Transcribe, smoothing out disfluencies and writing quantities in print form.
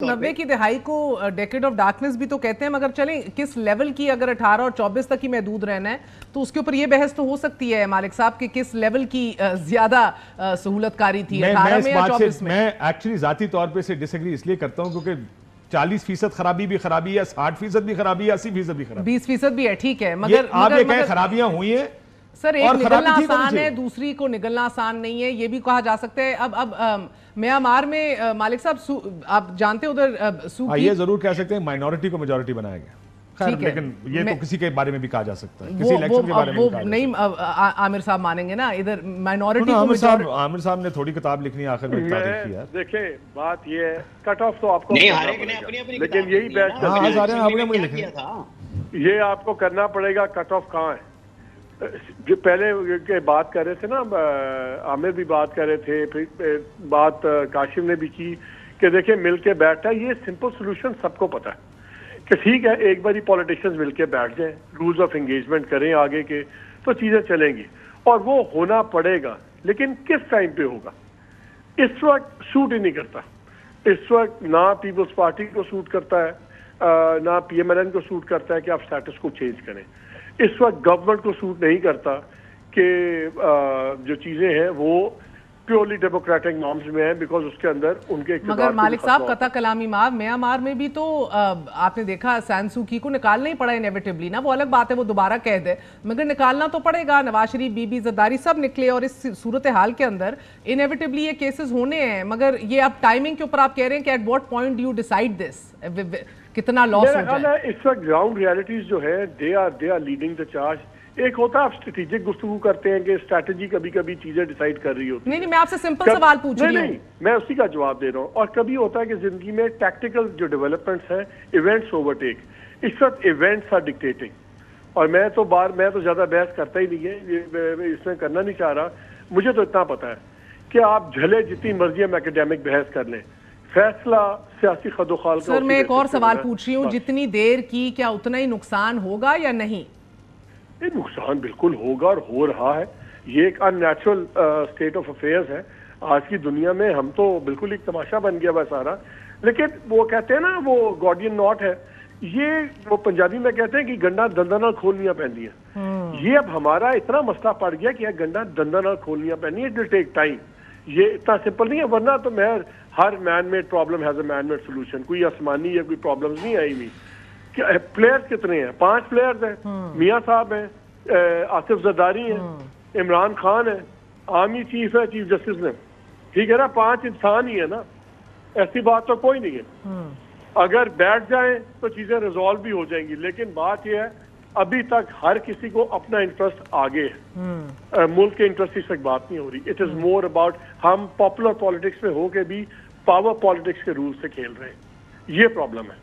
90 की दिहाई को decade of darkness भी तो कहते हैं, मगर चलें किस लेवल की, अगर 18 और 24 तक ही महदूद रहना है तो उसके ऊपर ये बहस तो हो सकती है मालिक साहब कि किस लेवल की ज्यादा सहूलतकारी थी 18 में या 24 में। मैं एक्चुअली जाती तौर पे से डिसएग्री इसलिए करता हूं क्योंकि 40% खराबी भी खराबी है, 60% भी खराबी है, 80% भी खराबी, 20% भी है, ठीक है, मगर आप ये कहें खराबियां हुई है सर, एक निगलना आसान है, दूसरी को निगलना आसान नहीं है, ये भी कहा जा सकता है। अब म्यांमार में मालिक साहब आप जानते उधर ये जरूर कह सकते हैं माइनॉरिटी को मेजॉरिटी बनाया गया, खैर, लेकिन ये तो किसी के बारे में भी कहा जा सकता है, किसी इलेक्शन के बारे में भी नहीं आमिर साहब मानेंगे ना, इधर माइनॉरिटी आमिर साहब ने थोड़ी किताब लिखनी है आखिर में यार। देखिए बात ये है, कट ऑफ तो आपको लेकिन यही बैच ये आपको करना पड़ेगा, कट ऑफ कहाँ है। जो पहले के बात कर रहे थे ना, आमिर भी बात कर रहे थे, फिर बात काशिम ने भी की कि देखिए मिल के बैठा है, ये सिंपल सोल्यूशन सबको पता है कि ठीक है, एक बार ही पॉलिटिशियंस मिल के बैठ जाएं, रूल्स ऑफ एंगेजमेंट करें आगे के, तो चीजें चलेंगी और वो होना पड़ेगा, लेकिन किस टाइम पे होगा इस वक्त सूट ही नहीं करता। इस वक्त ना पीपल्स पार्टी को सूट करता है, ना PMLN को सूट करता है कि आप स्टेटस को चेंज करें। इस वक्त गवर्नमेंट को सूट नहीं करता कि जो चीजें हैं वो प्योरली डेमोक्रेटिक नॉर्म्स में है, बिकॉज उसके अंदर उनके मगर मालिक साहब कथा कलामी मार म्यांमार में भी तो आपने देखा सान सू की को निकालना ही पड़ा इनेविटेबली ना, वो अलग बात है, वो दोबारा कह दे, मगर निकालना तो पड़ेगा। नवाज शरीफ, बीबी जरदारी सब निकले और इस सूरत हाल के अंदर इनेविटेबली ये केसेस होने हैं। मगर ये अब टाइमिंग के ऊपर आप कह रहे हैं कि at what point do you decide this, कितना लॉस हो जाए। इस वक्त ग्राउंड रियलिटीज जो है they are leading the charge. एक होता है आप स्ट्रेटेजिक गुफ्तगू करते हैं कि स्ट्रैटेजी कभी कभी चीजें डिसाइड कर रही होती है। नहीं, मैं आपसे सिंपल सवाल पूछ रही हूं। नहीं, मैं उसी का जवाब दे रहा हूं। और कभी होता है कि जिंदगी में टैक्टिकल जो डेवलपमेंट्स हैं, इवेंट्स ओवरटेक। इस वक्त इवेंट्स आर डिक्टेटिंग, और मैं तो ज्यादा बहस करता ही नहीं है, इसमें करना नहीं चाह रहा। मुझे तो इतना पता है कि आप झले जितनी मर्जी हम एकेडमिक बहस कर लें, फैसला सियासी खदोखाल का। सर, मैं एक और सवाल पूछ रही हूँ, जितनी देर की क्या उतना ही नुकसान होगा या नहीं? नुकसान बिल्कुल होगा और हो रहा है। ये एक अननेचुरल स्टेट ऑफ अफेयर्स है आज की दुनिया में। हम तो बिल्कुल एक तमाशा बन गया वह सारा। लेकिन वो कहते हैं ना, वो गॉर्डियन नॉट है, ये वो पंजाबी में कहते हैं कि गंडा दंदा नाल खोलनियां पैंदी है। ये अब हमारा इतना मसला पड़ गया कि गंडा दंदा नाल खोलनियां पैंदी है। इट विल टेक टाइम, ये इतना सिंपल नहीं है। वरना तो मैं हर man made problem has a man made solution. कोई आसमानी या कोई प्रॉब्लम्स नहीं आई हुई। प्लेयर्स कितने हैं? 5 प्लेयर्स हैं। मियां साहब हैं, आसिफ जरदारी हैं, इमरान खान है, आर्मी चीफ है, चीफ जस्टिस ने, ठीक है ना, 5 इंसान ही है ना, ऐसी बात तो कोई नहीं है। अगर बैठ जाएं तो चीजें रिजॉल्व भी हो जाएंगी। लेकिन बात यह है, अभी तक हर किसी को अपना इंटरेस्ट आगे है, मुल्क के इंटरेस्ट की बात नहीं हो रही। इट इज मोर अबाउट हम पॉपुलर पॉलिटिक्स में होके भी पावर पॉलिटिक्स के रूल से खेल रहे हैं, ये प्रॉब्लम है।